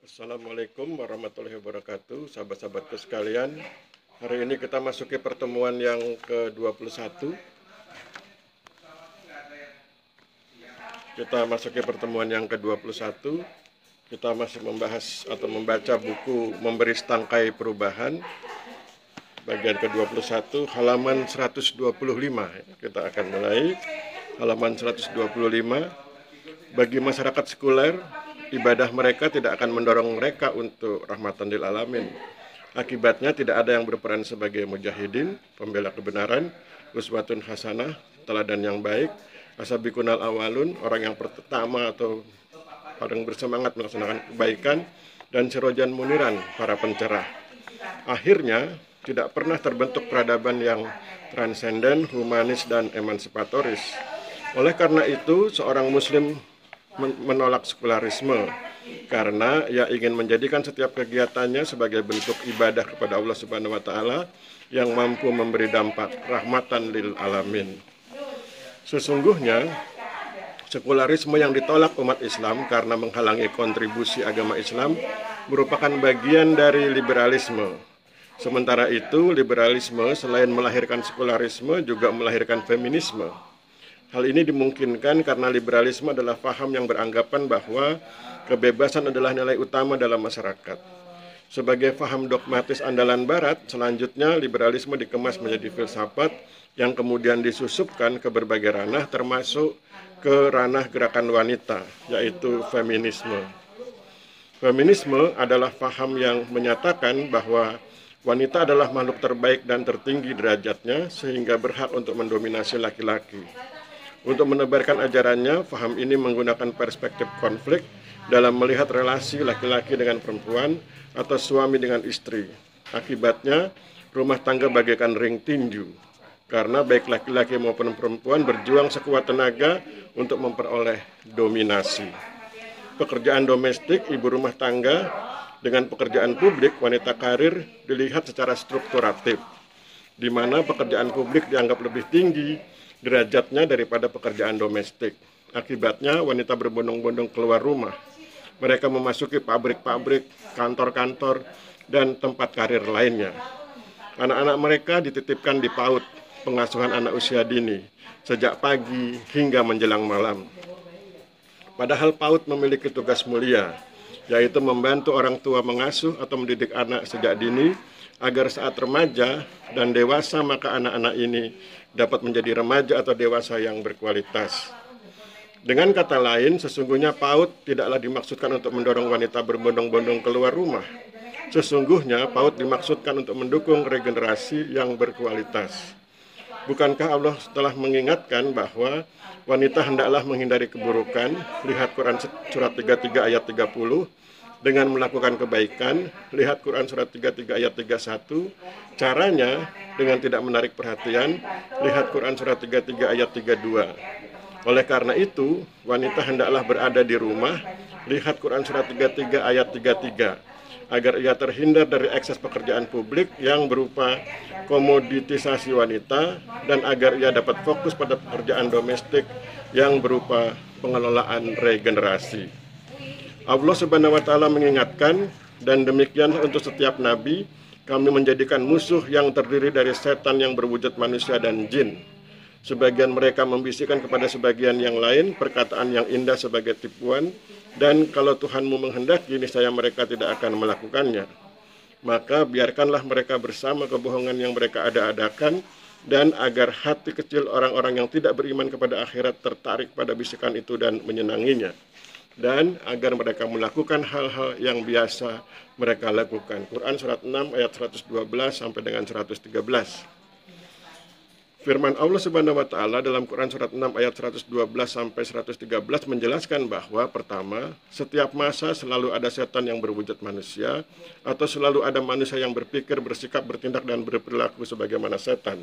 Assalamualaikum warahmatullahi wabarakatuh, sahabat-sahabatku sekalian. Hari ini kita masuki pertemuan yang ke-21. Kita masuki pertemuan yang ke-21. Kita masih membahas atau membaca buku Memberi Setangkai Perubahan, bagian ke-21, halaman 125. Kita akan mulai halaman 125. Bagi masyarakat sekuler, ibadah mereka tidak akan mendorong mereka untuk rahmatan lil alamin. Akibatnya tidak ada yang berperan sebagai mujahidin, pembela kebenaran, uswatun hasanah, teladan yang baik, asabiqunal awalun, orang yang pertama atau paling bersemangat melaksanakan kebaikan, dan sirojan muniran, para pencerah. Akhirnya tidak pernah terbentuk peradaban yang transenden, humanis, dan emansipatoris. Oleh karena itu, seorang muslim menolak sekularisme karena ia ingin menjadikan setiap kegiatannya sebagai bentuk ibadah kepada Allah Subhanahu wa taala yang mampu memberi dampak rahmatan lil alamin. Sesungguhnya sekularisme yang ditolak umat Islam karena menghalangi kontribusi agama Islam merupakan bagian dari liberalisme. Sementara itu, liberalisme selain melahirkan sekularisme juga melahirkan feminisme. Hal ini dimungkinkan karena liberalisme adalah paham yang beranggapan bahwa kebebasan adalah nilai utama dalam masyarakat. Sebagai paham dogmatis andalan Barat, selanjutnya liberalisme dikemas menjadi filsafat yang kemudian disusupkan ke berbagai ranah, termasuk ke ranah gerakan wanita, yaitu feminisme. Feminisme adalah paham yang menyatakan bahwa wanita adalah makhluk terbaik dan tertinggi derajatnya sehingga berhak untuk mendominasi laki-laki. Untuk menebarkan ajarannya, paham ini menggunakan perspektif konflik dalam melihat relasi laki-laki dengan perempuan atau suami dengan istri. Akibatnya, rumah tangga bagaikan ring tinju, karena baik laki-laki maupun perempuan berjuang sekuat tenaga untuk memperoleh dominasi. Pekerjaan domestik, ibu rumah tangga, dengan pekerjaan publik, wanita karir dilihat secara strukturatif, di mana pekerjaan publik dianggap lebih tinggi derajatnya daripada pekerjaan domestik. Akibatnya wanita berbondong-bondong keluar rumah. Mereka memasuki pabrik-pabrik, kantor-kantor, dan tempat karir lainnya. Anak-anak mereka dititipkan di PAUD, pengasuhan anak usia dini, sejak pagi hingga menjelang malam. Padahal PAUD memiliki tugas mulia, yaitu membantu orang tua mengasuh atau mendidik anak sejak dini, agar saat remaja dan dewasa maka anak-anak ini dapat menjadi remaja atau dewasa yang berkualitas. Dengan kata lain, sesungguhnya PAUD tidaklah dimaksudkan untuk mendorong wanita berbondong-bondong keluar rumah. Sesungguhnya PAUD dimaksudkan untuk mendukung regenerasi yang berkualitas. Bukankah Allah telah mengingatkan bahwa wanita hendaklah menghindari keburukan? Lihat Quran surat 33 ayat 30. Dengan melakukan kebaikan, lihat Quran surat 33 ayat 31. Caranya dengan tidak menarik perhatian, lihat Quran surat 33 ayat 32. Oleh karena itu, wanita hendaklah berada di rumah, lihat Quran surat 33 ayat 33, agar ia terhindar dari ekses pekerjaan publik yang berupa komoditisasi wanita dan agar ia dapat fokus pada pekerjaan domestik yang berupa pengelolaan regenerasi. Allah Subhanahu wa taala mengingatkan, dan demikianlah untuk setiap nabi, kami menjadikan musuh yang terdiri dari setan yang berwujud manusia dan jin. Sebagian mereka membisikkan kepada sebagian yang lain perkataan yang indah sebagai tipuan, dan kalau Tuhanmu menghendaki, niscaya mereka tidak akan melakukannya. Maka biarkanlah mereka bersama kebohongan yang mereka ada-adakan, dan agar hati kecil orang-orang yang tidak beriman kepada akhirat tertarik pada bisikan itu dan menyenanginya, dan agar mereka melakukan hal-hal yang biasa mereka lakukan. Quran surat 6 ayat 112 sampai dengan 113. Firman Allah Subhanahu wa taala dalam Quran surat 6 ayat 112 sampai 113 menjelaskan bahwa pertama, setiap masa selalu ada setan yang berwujud manusia, atau selalu ada manusia yang berpikir, bersikap, bertindak, dan berperilaku sebagaimana setan.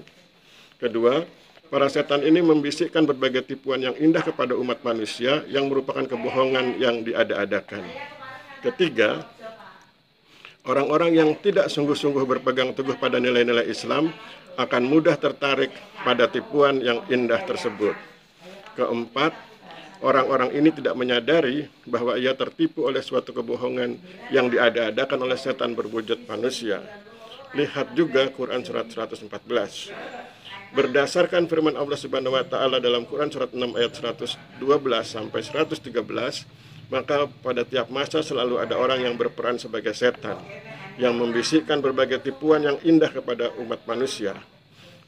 Kedua, para setan ini membisikkan berbagai tipuan yang indah kepada umat manusia yang merupakan kebohongan yang diada-adakan. Ketiga, orang-orang yang tidak sungguh-sungguh berpegang teguh pada nilai-nilai Islam akan mudah tertarik pada tipuan yang indah tersebut. Keempat, Orang-orang ini tidak menyadari bahwa ia tertipu oleh suatu kebohongan yang diada-adakan oleh setan berwujud manusia. Lihat juga Quran surat 114. Berdasarkan firman Allah Subhanahu wa taala dalam Quran surat 6 ayat 112 sampai 113, maka pada tiap masa selalu ada orang yang berperan sebagai setan yang membisikkan berbagai tipuan yang indah kepada umat manusia.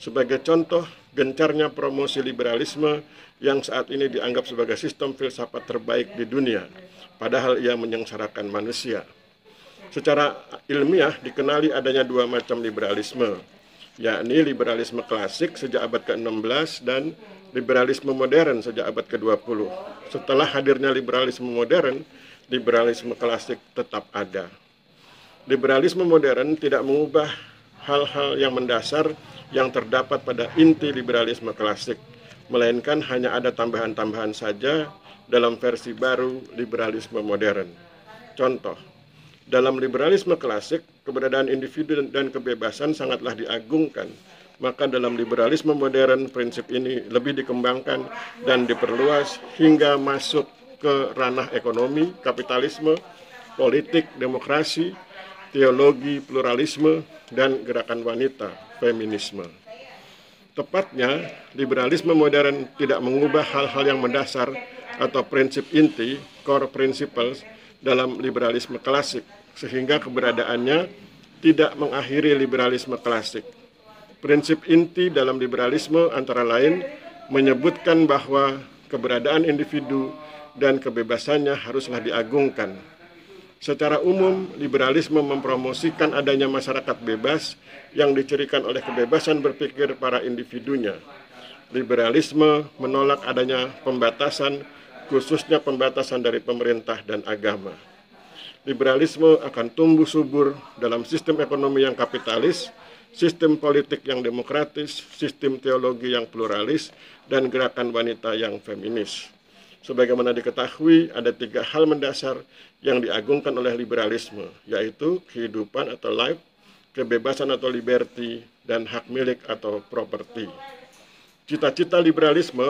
Sebagai contoh, gencarnya promosi liberalisme yang saat ini dianggap sebagai sistem filsafat terbaik di dunia, padahal ia menyengsarakan manusia. Secara ilmiah dikenali adanya dua macam liberalisme, yakni liberalisme klasik sejak abad ke-16 dan liberalisme modern sejak abad ke-20. Setelah hadirnya liberalisme modern, liberalisme klasik tetap ada. Liberalisme modern tidak mengubah hal-hal yang mendasar yang terdapat pada inti liberalisme klasik, melainkan hanya ada tambahan-tambahan saja dalam versi baru liberalisme modern. Contoh, dalam liberalisme klasik, keberadaan individu dan kebebasan sangatlah diagungkan. Maka dalam liberalisme modern, prinsip ini lebih dikembangkan dan diperluas hingga masuk ke ranah ekonomi, kapitalisme, politik, demokrasi, teologi, pluralisme, dan gerakan wanita, feminisme. Tepatnya, liberalisme modern tidak mengubah hal-hal yang mendasar atau prinsip inti, core principles, dalam liberalisme klasik, sehingga keberadaannya tidak mengakhiri liberalisme klasik. Prinsip inti dalam liberalisme antara lain menyebutkan bahwa keberadaan individu dan kebebasannya haruslah diagungkan. Secara umum, liberalisme mempromosikan adanya masyarakat bebas yang dicirikan oleh kebebasan berpikir para individunya. Liberalisme menolak adanya pembatasan, khususnya pembatasan dari pemerintah dan agama. Liberalisme akan tumbuh subur dalam sistem ekonomi yang kapitalis, sistem politik yang demokratis, sistem teologi yang pluralis, dan gerakan wanita yang feminis. Sebagaimana diketahui, ada 3 hal mendasar yang diagungkan oleh liberalisme, yaitu kehidupan atau life, kebebasan atau liberty, dan hak milik atau property. Cita-cita liberalisme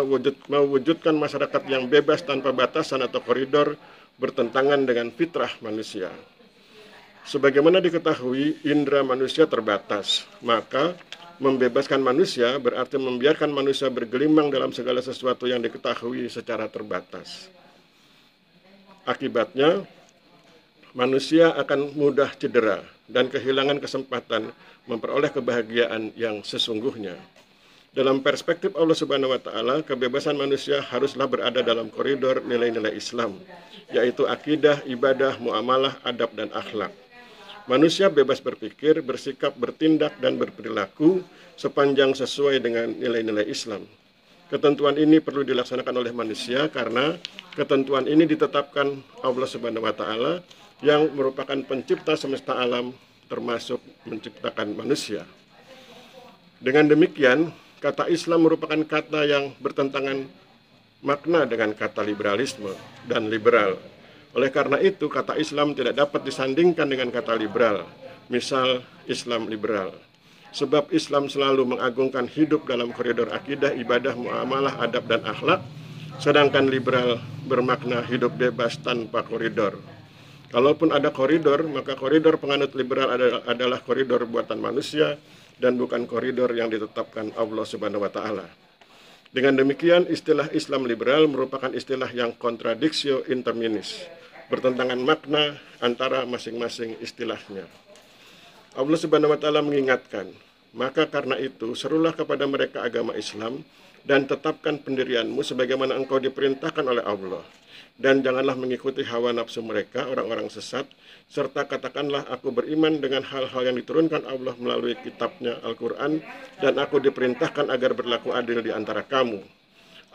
mewujudkan masyarakat yang bebas tanpa batasan atau koridor bertentangan dengan fitrah manusia. Sebagaimana diketahui, indera manusia terbatas, maka membebaskan manusia berarti membiarkan manusia bergelimang dalam segala sesuatu yang diketahui secara terbatas. Akibatnya, manusia akan mudah cedera dan kehilangan kesempatan memperoleh kebahagiaan yang sesungguhnya. Dalam perspektif Allah Subhanahu wa taala, kebebasan manusia haruslah berada dalam koridor nilai-nilai Islam, yaitu akidah, ibadah, muamalah, adab, dan akhlak. Manusia bebas berpikir, bersikap, bertindak, dan berperilaku sepanjang sesuai dengan nilai-nilai Islam. Ketentuan ini perlu dilaksanakan oleh manusia karena ketentuan ini ditetapkan Allah Subhanahu wa taala yang merupakan pencipta semesta alam, termasuk menciptakan manusia. Dengan demikian, kata Islam merupakan kata yang bertentangan makna dengan kata liberalisme dan liberal. Oleh karena itu, kata Islam tidak dapat disandingkan dengan kata liberal, misal Islam liberal. Sebab Islam selalu mengagungkan hidup dalam koridor akidah, ibadah, muamalah, adab, dan akhlak, sedangkan liberal bermakna hidup bebas tanpa koridor. Kalaupun ada koridor, maka koridor penganut liberal adalah koridor buatan manusia dan bukan koridor yang ditetapkan Allah Subhanahu wa taala. Dengan demikian, istilah Islam liberal merupakan istilah yang contradictio interminis, bertentangan makna antara masing-masing istilahnya. Allah Subhanahu wa taala mengingatkan, maka karena itu serulah kepada mereka agama Islam dan tetapkan pendirianmu sebagaimana engkau diperintahkan oleh Allah. Dan janganlah mengikuti hawa nafsu mereka, orang-orang sesat, serta katakanlah aku beriman dengan hal-hal yang diturunkan Allah melalui kitabnya Al-Quran, dan aku diperintahkan agar berlaku adil di antara kamu.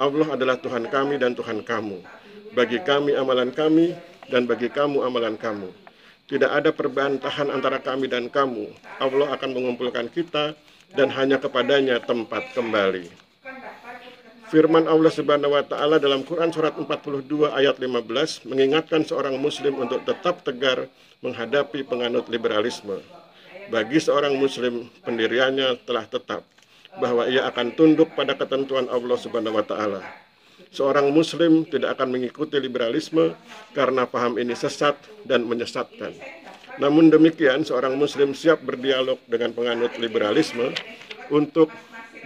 Allah adalah Tuhan kami dan Tuhan kamu. Bagi kami amalan kami, dan bagi kamu amalan kamu. Tidak ada perbantahan antara kami dan kamu. Allah akan mengumpulkan kita, dan hanya kepadanya tempat kembali. Firman Allah Subhanahu wa taala dalam Quran surat 42 ayat 15 mengingatkan seorang muslim untuk tetap tegar menghadapi penganut liberalisme. Bagi seorang muslim, pendiriannya telah tetap bahwa ia akan tunduk pada ketentuan Allah Subhanahu wa taala. Seorang muslim tidak akan mengikuti liberalisme karena paham ini sesat dan menyesatkan. Namun demikian, seorang muslim siap berdialog dengan penganut liberalisme untuk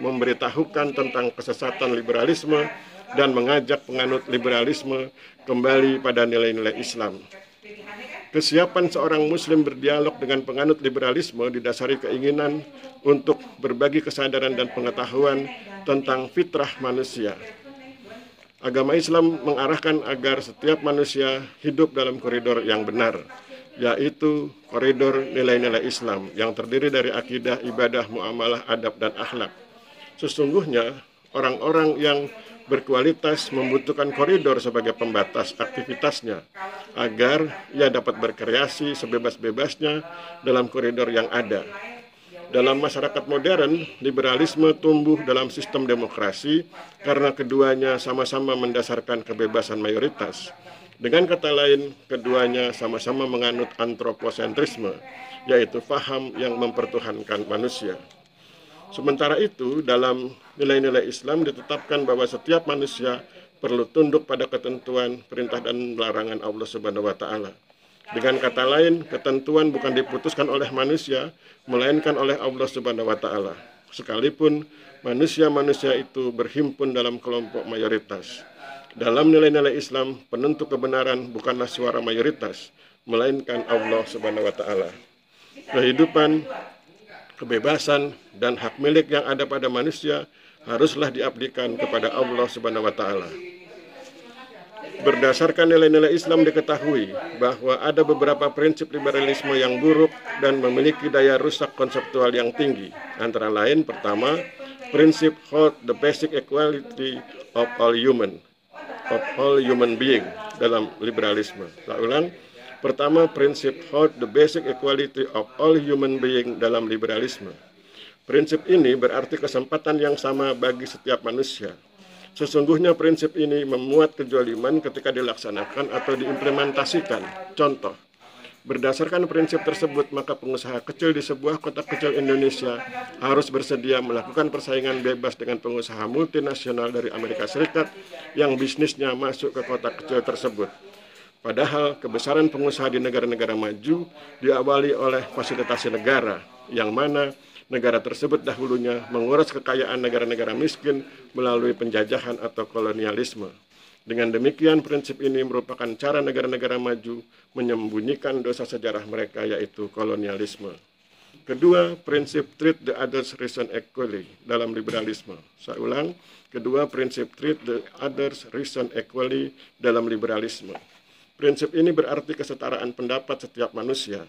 memberitahukan tentang kesesatan liberalisme dan mengajak penganut liberalisme kembali pada nilai-nilai Islam. Kesiapan seorang muslim berdialog dengan penganut liberalisme didasari keinginan untuk berbagi kesadaran dan pengetahuan tentang fitrah manusia. Agama Islam mengarahkan agar setiap manusia hidup dalam koridor yang benar, yaitu koridor nilai-nilai Islam yang terdiri dari akidah, ibadah, muamalah, adab, dan akhlak. Sesungguhnya, orang-orang yang berkualitas membutuhkan koridor sebagai pembatas aktivitasnya, agar ia dapat berkreasi sebebas-bebasnya dalam koridor yang ada. Dalam masyarakat modern, liberalisme tumbuh dalam sistem demokrasi karena keduanya sama-sama mendasarkan kebebasan mayoritas. Dengan kata lain, keduanya sama-sama menganut antroposentrisme, yaitu faham yang mempertuhankan manusia. Sementara itu, dalam nilai-nilai Islam ditetapkan bahwa setiap manusia perlu tunduk pada ketentuan, perintah, dan larangan Allah Subhanahu wa Ta'ala. Dengan kata lain, ketentuan bukan diputuskan oleh manusia, melainkan oleh Allah Subhanahu wa Ta'ala. Sekalipun manusia-manusia itu berhimpun dalam kelompok mayoritas. Dalam nilai-nilai Islam, penentu kebenaran bukanlah suara mayoritas, melainkan Allah Subhanahu wa Ta'ala. Kehidupan, kebebasan, dan hak milik yang ada pada manusia haruslah diabdikan kepada Allah Subhanahu wa Ta'ala. Berdasarkan nilai-nilai Islam diketahui bahwa ada beberapa prinsip liberalisme yang buruk dan memiliki daya rusak konseptual yang tinggi. Antara lain, pertama, prinsip hold the basic equality of all human being dalam liberalisme. Saya ulang, pertama, prinsip hold the basic equality of all human being dalam liberalisme. Prinsip ini berarti kesempatan yang sama bagi setiap manusia. Sesungguhnya prinsip ini memuat kezaliman ketika dilaksanakan atau diimplementasikan. Contoh, berdasarkan prinsip tersebut, maka pengusaha kecil di sebuah kota kecil Indonesia harus bersedia melakukan persaingan bebas dengan pengusaha multinasional dari Amerika Serikat yang bisnisnya masuk ke kota kecil tersebut. Padahal kebesaran pengusaha di negara-negara maju diawali oleh fasilitasi negara, yang mana negara tersebut dahulunya menguras kekayaan negara-negara miskin melalui penjajahan atau kolonialisme. Dengan demikian, prinsip ini merupakan cara negara-negara maju menyembunyikan dosa sejarah mereka, yaitu kolonialisme. Kedua, prinsip treat the others reason equally dalam liberalisme. Saya ulang, kedua, prinsip treat the others reason equally dalam liberalisme. Prinsip ini berarti kesetaraan pendapat setiap manusia.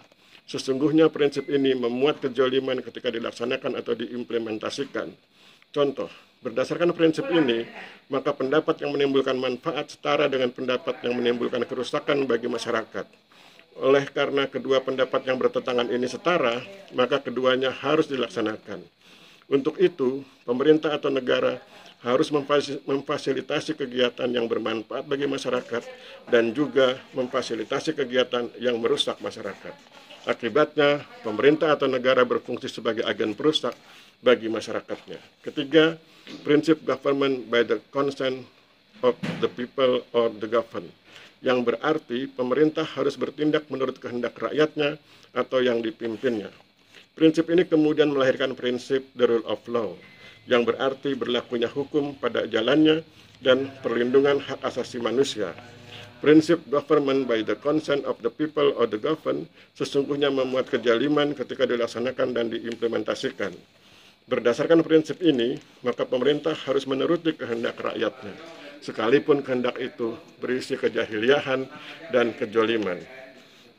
Sesungguhnya prinsip ini memuat kezaliman ketika dilaksanakan atau diimplementasikan. Contoh, berdasarkan prinsip ini, maka pendapat yang menimbulkan manfaat setara dengan pendapat yang menimbulkan kerusakan bagi masyarakat. Oleh karena kedua pendapat yang bertentangan ini setara, maka keduanya harus dilaksanakan. Untuk itu, pemerintah atau negara harus memfasilitasi kegiatan yang bermanfaat bagi masyarakat dan juga memfasilitasi kegiatan yang merusak masyarakat. Akibatnya, pemerintah atau negara berfungsi sebagai agen perusak bagi masyarakatnya. Ketiga, prinsip government by the consent of the people or the governed, yang berarti pemerintah harus bertindak menurut kehendak rakyatnya atau yang dipimpinnya. Prinsip ini kemudian melahirkan prinsip the rule of law, yang berarti berlakunya hukum pada jalannya dan perlindungan hak asasi manusia. Prinsip government by the consent of the people or the governed sesungguhnya memuat kezaliman ketika dilaksanakan dan diimplementasikan. Berdasarkan prinsip ini, maka pemerintah harus menuruti kehendak rakyatnya, sekalipun kehendak itu berisi kejahiliahan dan kezaliman.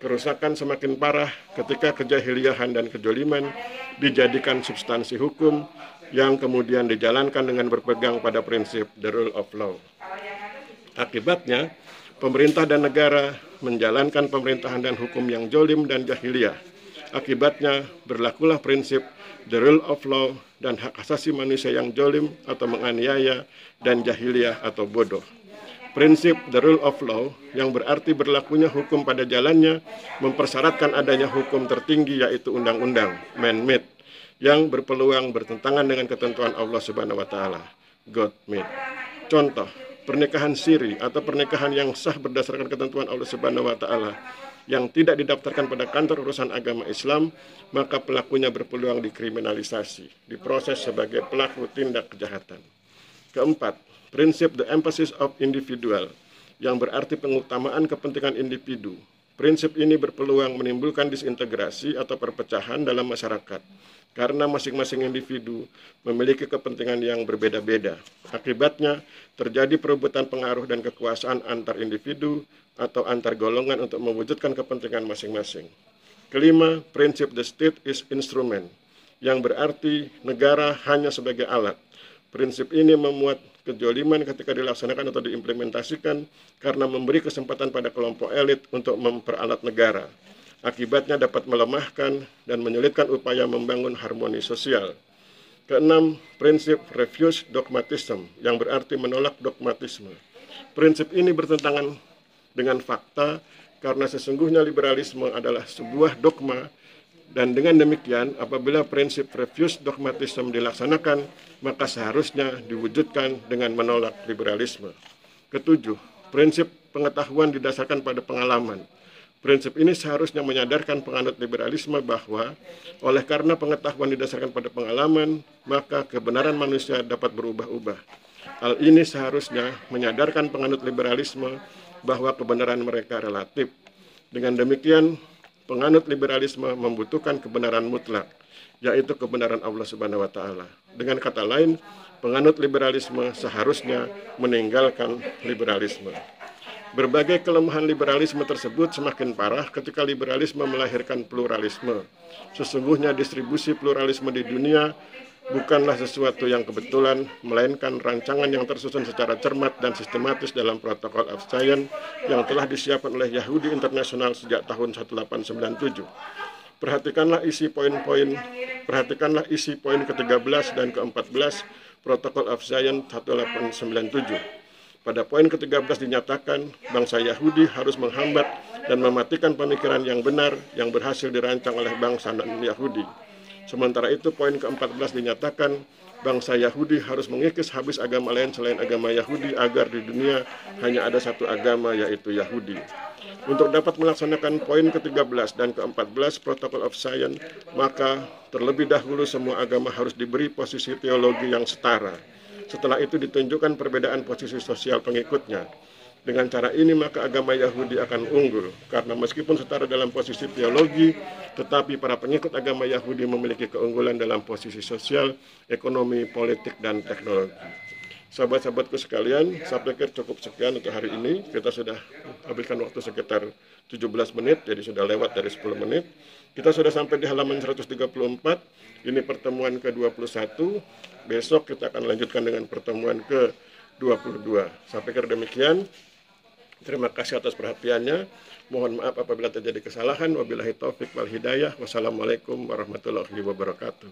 Kerusakan semakin parah ketika kejahiliahan dan kezaliman dijadikan substansi hukum yang kemudian dijalankan dengan berpegang pada prinsip the rule of law. Akibatnya, pemerintah dan negara menjalankan pemerintahan dan hukum yang jolim dan jahiliyah. Akibatnya, berlakulah prinsip the rule of law dan hak asasi manusia yang jolim atau menganiaya dan jahiliyah atau bodoh. Prinsip the rule of law yang berarti berlakunya hukum pada jalannya mempersyaratkan adanya hukum tertinggi, yaitu undang-undang, man-made, yang berpeluang bertentangan dengan ketentuan Allah Subhanahu wa Ta'ala, God-made. Contoh, pernikahan siri atau pernikahan yang sah berdasarkan ketentuan Allah Subhanahu wa taala yang tidak didaftarkan pada kantor urusan agama Islam, maka pelakunya berpeluang dikriminalisasi, diproses sebagai pelaku tindak kejahatan. Keempat, prinsip the emphasis of individual, yang berarti pengutamaan kepentingan individu. Prinsip ini berpeluang menimbulkan disintegrasi atau perpecahan dalam masyarakat, karena masing-masing individu memiliki kepentingan yang berbeda-beda. Akibatnya, terjadi perebutan pengaruh dan kekuasaan antar individu atau antar golongan untuk mewujudkan kepentingan masing-masing. Kelima, prinsip the state is instrument, yang berarti negara hanya sebagai alat. Prinsip ini memuat kejoliman ketika dilaksanakan atau diimplementasikan karena memberi kesempatan pada kelompok elit untuk memperalat negara. Akibatnya dapat melemahkan dan menyulitkan upaya membangun harmoni sosial. Keenam, prinsip refuse dogmatism, yang berarti menolak dogmatisme. Prinsip ini bertentangan dengan fakta karena sesungguhnya liberalisme adalah sebuah dogma, dan dengan demikian apabila prinsip refuse dogmatism dilaksanakan, maka seharusnya diwujudkan dengan menolak liberalisme. Ketujuh, prinsip pengetahuan didasarkan pada pengalaman. Prinsip ini seharusnya menyadarkan penganut liberalisme bahwa oleh karena pengetahuan didasarkan pada pengalaman, maka kebenaran manusia dapat berubah-ubah. Hal ini seharusnya menyadarkan penganut liberalisme bahwa kebenaran mereka relatif. Dengan demikian, penganut liberalisme membutuhkan kebenaran mutlak, yaitu kebenaran Allah Subhanahu wa taala. Dengan kata lain, penganut liberalisme seharusnya meninggalkan liberalisme. Berbagai kelemahan liberalisme tersebut semakin parah ketika liberalisme melahirkan pluralisme. Sesungguhnya distribusi pluralisme di dunia bukanlah sesuatu yang kebetulan, melainkan rancangan yang tersusun secara cermat dan sistematis dalam Protocol of Science yang telah disiapkan oleh Yahudi Internasional sejak tahun 1897. Perhatikanlah isi poin ke-13 dan ke-14 Protocol of Science 1897. Pada poin ke-13 dinyatakan, bangsa Yahudi harus menghambat dan mematikan pemikiran yang benar yang berhasil dirancang oleh bangsa non-Yahudi. Sementara itu, poin ke-14 dinyatakan, bangsa Yahudi harus mengikis habis agama lain selain agama Yahudi agar di dunia hanya ada satu agama, yaitu Yahudi. Untuk dapat melaksanakan poin ke-13 dan ke-14 Protocol of Science, maka terlebih dahulu semua agama harus diberi posisi teologi yang setara. Setelah itu ditunjukkan perbedaan posisi sosial pengikutnya. Dengan cara ini maka agama Yahudi akan unggul, karena meskipun setara dalam posisi teologi, tetapi para pengikut agama Yahudi memiliki keunggulan dalam posisi sosial, ekonomi, politik, dan teknologi. Sahabat-sahabatku sekalian, saya pikir cukup sekian untuk hari ini. Kita sudah habiskan waktu sekitar 17 menit, jadi sudah lewat dari 10 menit. Kita sudah sampai di halaman 134, ini pertemuan ke-21. Besok kita akan lanjutkan dengan pertemuan ke-22. Saya pikir demikian. Terima kasih atas perhatiannya. Mohon maaf apabila terjadi kesalahan. Wabillahi taufik wal hidayah. Wassalamualaikum warahmatullahi wabarakatuh.